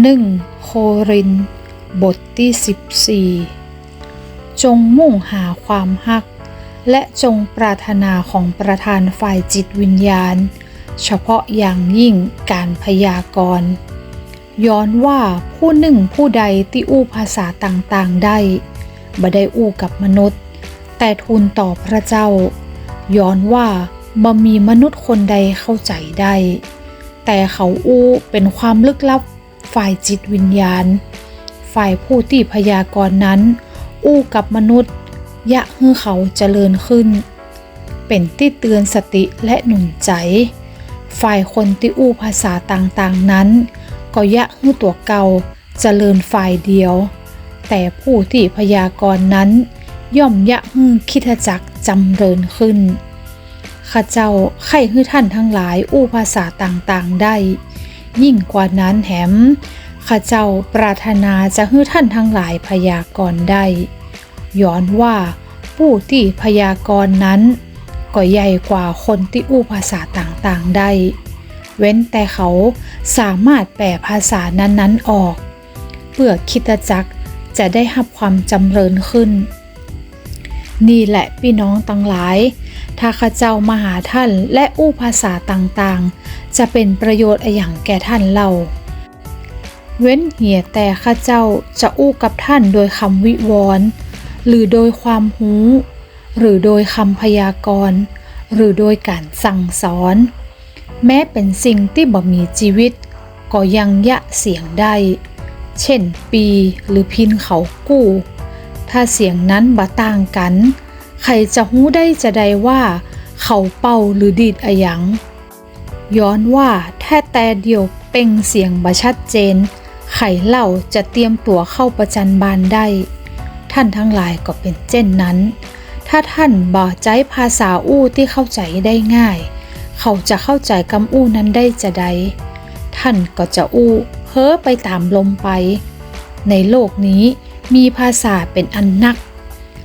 1 โครินธ์บทที่14จงมุ่งหาความฮักและจงปรารถนาของประธานฝ่ายจิตวิญญาณเฉพาะอย่างยิ่งการพยากรณ์ย้อนว่าผู้หนึ่งผู้ใดที่อู้ภาษาต่างๆได้บ่ได้อู้กับมนุษย์แต่ทูลต่อพระเจ้าย้อนว่าบ่มีมนุษย์คนใดเข้าใจได้แต่เขาอู้เป็นความลึกลับฝ่ายจิตวิญญาณฝ่ายผู้ที่พยากรณ์นั้นอู้กับมนุษย์ยะให้เขาเจริญขึ้นเป็นที่เตือนสติและหนุนใจฝ่ายคนที่อู้ภาษาต่างๆนั้นก็ยะให้ตัวเก่าเจริญฝ่ายเดียวแต่ผู้ที่พยากรณ์นั้นย่อมยะให้คริสตจักรจำเริญขึ้นข้าเจ้าใคร่ให้ท่านทั้งหลายอู้ภาษาต่างๆได้ยิ่งกว่านั้นแถมข้าเจ้าปรารถนาจะให้ท่านทั้งหลายพยากรณ์ได้ย้อนว่าผู้ที่พยากรณ์นั้นก็ใหญ่กว่าคนที่อู้ภาษาต่างๆได้เว้นแต่เขาสามารถแปลภาษานั้นๆออกเพื่อคริสตจักรจะได้รับความจำเริญขึ้นนี่แหละพี่น้องทั้งหลายถ้าข้าเจ้ามาหาท่านและอู้ภาษาต่างๆจะเป็นประโยชน์อย่างแก่ท่านเล่าเว้นเหียแต่ข้าเจ้าจะอู้กับท่านโดยคำวิวรณ์หรือโดยความหูหรือโดยคำพยากรณ์หรือโดยการสั่งสอนแม้เป็นสิ่งที่บ่มีชีวิตก็ยังยะเสียงได้เช่นปีหรือพินเขากู้ถ้าเสียงนั้นบ่ต่างกันใครจะหู้ได้จะใดว่าเขาเป่าหรือดีดอะหยังย้อนว่าแท้แต่เดียวเป่งเสียงบ่ชัดเจนไข่เล่าจะเตรียมตัวเข้าประจันบานได้ท่านทั้งหลายก็เป็นเช่นนั้นถ้าท่านบ่ใจภาษาอู้ที่เข้าใจได้ง่ายเขาจะเข้าใจคำอู้นั้นได้จะใดท่านก็จะอู้เพ้อไปตามลมไปในโลกนี้มีภาษาเป็นอันนัก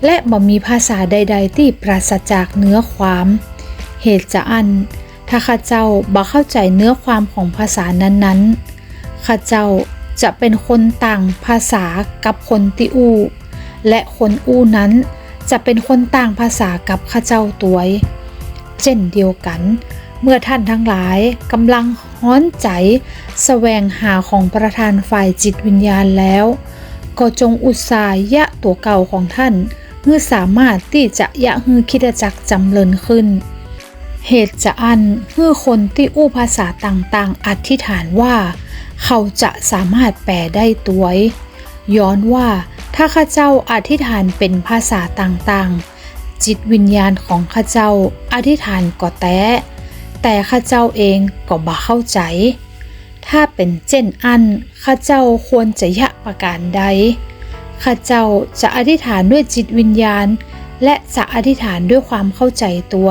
และบ่มีภาษาใดๆที่ปราศจากเนื้อความเหตุจะอันถ้าข้าเจ้าบ่เข้าใจเนื้อความของภาษานั้นๆข้าเจ้าจะเป็นคนต่างภาษากับคนที่อู้และคนอู้นั้นจะเป็นคนต่างภาษากับข้าเจ้าตัวยเช่นเดียวกันเมื่อท่านทั้งหลายกำลังฮ้อนใจแสวงหาของประธานฝ่ายจิตวิญญาณแล้วก็จงอุตสาห์ยะตัวเก่าของท่านเพื่อสามารถที่จะยะให้คริสตจักรจำเริญขึ้นเหตุจะอันเพื่อคนที่อู้ภาษาต่างๆอธิษฐานว่าเขาจะสามารถแปลได้ตัวยย้อนว่าถ้าข้าเจ้าอธิษฐานเป็นภาษาต่างๆจิตวิญญาณของข้าเจ้าอธิษฐานก็แต่ข้าเจ้าเองก็บ่เข้าใจถ้าเป็นเช่นอันข้าเจ้าควรจะยะประการใดข้าเจ้าจะอธิษฐานด้วยจิตวิญญาณและจะอธิษฐานด้วยความเข้าใจตัว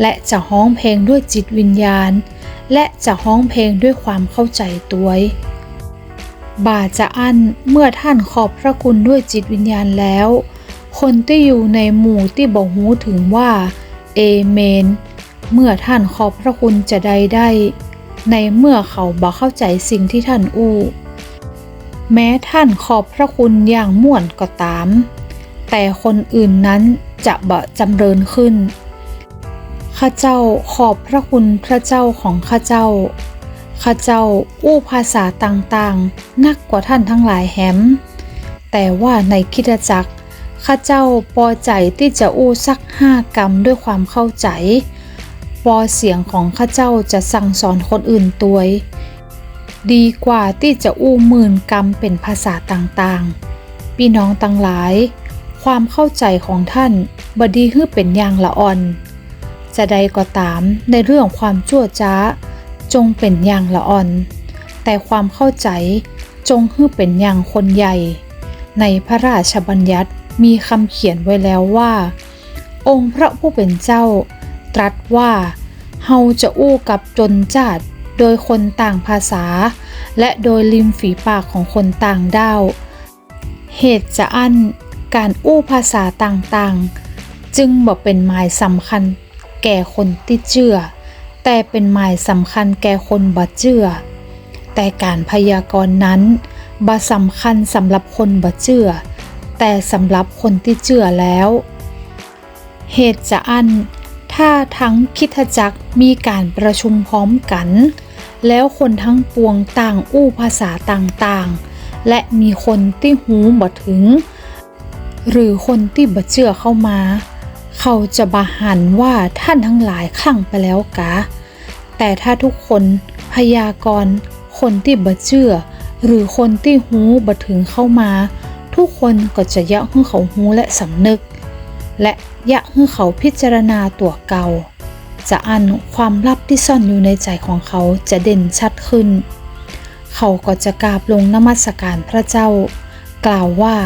และจะฮ้องเพลงด้วยจิตวิญญาณและจะฮ้องเพลงด้วยความเข้าใจตัวบ่าจะอันเมื่อท่านขอบพระคุณด้วยจิตวิญญาณแล้วคนที่อยู่ในหมู่ที่บ่ฮู้ถึงว่าเอเมนเมื่อท่านขอบพระคุณจะได้ในเมื่อเขาบ่เข้าใจสิ่งที่ท่านอู้แม้ท่านขอบพระคุณอย่างม่วนก็ตามแต่คนอื่นนั้นจะบ่จำเริญขึ้นข้าเจ้าขอบพระคุณพระเจ้าของข้าเจ้าอู้ภาษาต่างๆนักกว่าท่านทั้งหลายแหมแต่ว่าในคริสตจักรข้าเจ้าพอใจที่จะอู้สัก5 กรรมด้วยความเข้าใจพอเสียงของข้าเจ้าจะสั่งสอนคนอื่นตัวดีกว่าที่จะอู้10,000 กรรมเป็นภาษาต่างๆพี่น้องทั้งหลายความเข้าใจของท่านบ่ดีคือเป็นอย่างละอ่อนจะใดก็ตามในเรื่องความชั่วช้าจงเป็นอย่างละอ่อนแต่ความเข้าใจจงให้เป็นอย่างคนใหญ่ในพระราชบัญญัติมีคำเขียนไว้แล้วว่าองค์พระผู้เป็นเจ้าตรัสว่าเฮาจะอู้กับจนจาดโดยคนต่างภาษาและโดยริมฝีปากของคนต่างด้าวเหตุจะอันการอู้ภาษาต่างๆจึงบ่เป็นหมายสำคัญแก่คนที่เชื่อแต่เป็นหมายสำคัญแก่คนบ่เชื่อ แต่การพยากรณ์นั้นบ่สำคัญสำหรับคนบ่เชื่อแต่สำหรับคนที่เชื่อแล้วเหตุจะอันถ้าทั้งคริสตจักรมีการประชุมพร้อมกันแล้วคนทั้งปวงต่างอู้ภาษาต่างๆและมีคนที่หูบ่ถึงหรือคนที่บ่เชื่อเข้ามาเขาจะบ่หันว่าท่านทั้งหลายคลั่งไปแล้วกะแต่ถ้าทุกคนพยากรณ์คนที่บ่เชื่อหรือคนที่หูบ่ถึงเข้ามาทุกคนก็จะยะให้เขาหูและสำนึกและยะให้เขาพิจารณาตัวเก่าจะอันความลับที่ซ่อนอยู่ในใจของเขาจะเด่นชัดขึ้นเขาก็จะกราบลงนมัสการพระเจ้ากล่าวว่า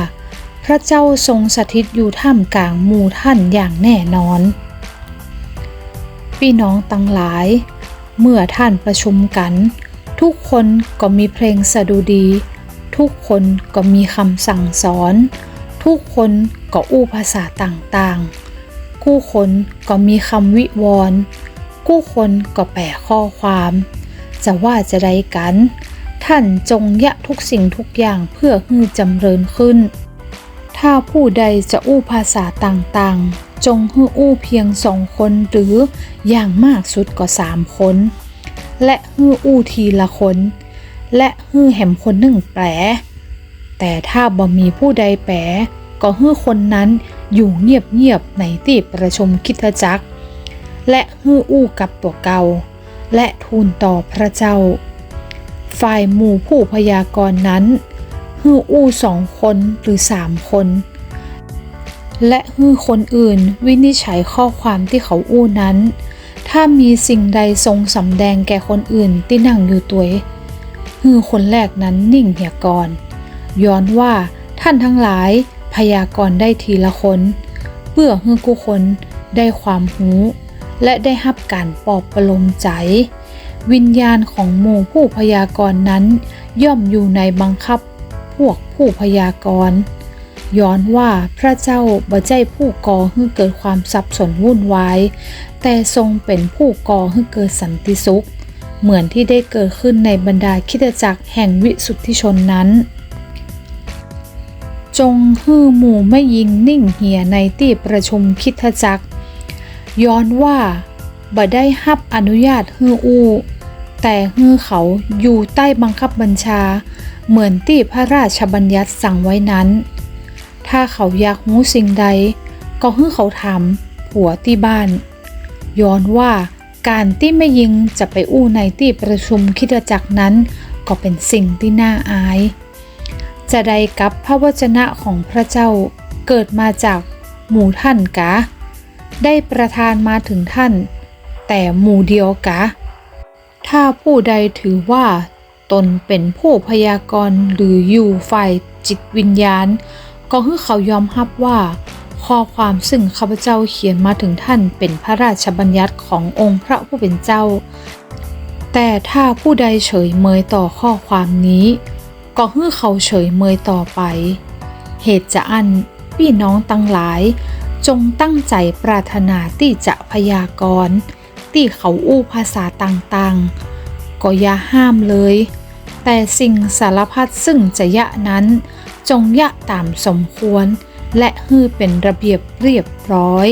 พระเจ้าทรงสถิตอยู่ท่ามกลางหมู่ท่านอย่างแน่นอนพี่น้องทั้งหลายเมื่อท่านประชุมกันทุกคนก็มีเพลงสดุดีทุกคนก็มีคำสั่งสอนทุกคนก็อู้ภาษาต่างๆกู้คนก็มีคำวิวรณ์กู้คนก็แปลข้อความจะว่าจะได้กันท่านจงยะทุกสิ่งทุกอย่างเพื่อให้จำเริญขึ้นถ้าผู้ใดจะอู้ภาษาต่างๆจงให้อู้เพียง2 คนหรืออย่างมากสุดก็3 คนและให้อู้ทีละคนและให้แหมคนหนึ่งแปลแต่ถ้าบ่มีผู้ใดแปลก็ให้คนนั้นอยู่เงียบๆในที่ประชุมคริสตจักรและให้อู้กับตัวเก่าและทูลต่อพระเจ้าฝ่ายหมู่ผู้พยากรณ์นั้นให้อู้2 คนหรือ3 คนและให้คนอื่นวินิจฉัยข้อความที่เขาอู้นั้นถ้ามีสิ่งใดทรงสำแดงแก่คนอื่นที่นั่งอยู่ตัวให้คนแรกนั้นนิ่งเหี่ยก่อนย้อนว่าท่านทั้งหลายพยากรณ์ได้ทีละคนเพื่อให้ผู้คนได้ความรู้และได้รับการปลอบประโลมใจวิญญาณของหมู่ผู้พยากรณ์นั้นย่อมอยู่ในบังคับพวกผู้พยากรณ์ย้อนว่าพระเจ้าบ่ใช่ผู้ก่อให้เกิดความสับสนวุ่นวายแต่ทรงเป็นผู้ก่อให้เกิดสันติสุขเหมือนที่ได้เกิดขึ้นในบรรดาคริสตจักรแห่งวิสุทธิชนนั้นจงให้หมู่ไม่ยิงนิ่งเหี่ยในที่ประชุมคริสตจักรย้อนว่าบ่ได้รับอนุญาตให้อู้แต่ให้เขาอยู่ใต้บังคับบัญชาเหมือนที่พระราชบัญญัติสั่งไว้นั้นถ้าเขาอยากรู้สิ่งใดก็ให้เขาถามผัวที่บ้านย้อนว่าการที่ไม่ยิงจะไปอู้ในที่ประชุมคริสตจักรนั้นก็เป็นสิ่งที่น่าอายจะได้กับพระวจนะของพระเจ้าเกิดมาจากหมู่ท่านกะได้ประทานมาถึงท่านแต่หมู่เดียวกะถ้าผู้ใดถือว่าตนเป็นผู้พยากรณ์หรืออยู่ฝ่ายจิตวิญญาณก็ให้เขายอมรับว่าข้อความซึ่งข้าพเจ้าเขียนมาถึงท่านเป็นพระราชบัญญัติขององค์พระผู้เป็นเจ้าแต่ถ้าผู้ใดเฉยเมยต่อข้อความนี้ก็ให้เขาเฉยเมยต่อไปเหตุจะอันพี่น้องทั้งหลายจงตั้งใจปรารถนาที่จะพยากรณ์ที่เขาอู้ภาษาต่างๆก็อย่าห้ามเลยแต่สิ่งสารพัดซึ่งจะยะนั้นจงยะตามสมควรและให้เป็นระเบียบเรียบร้อย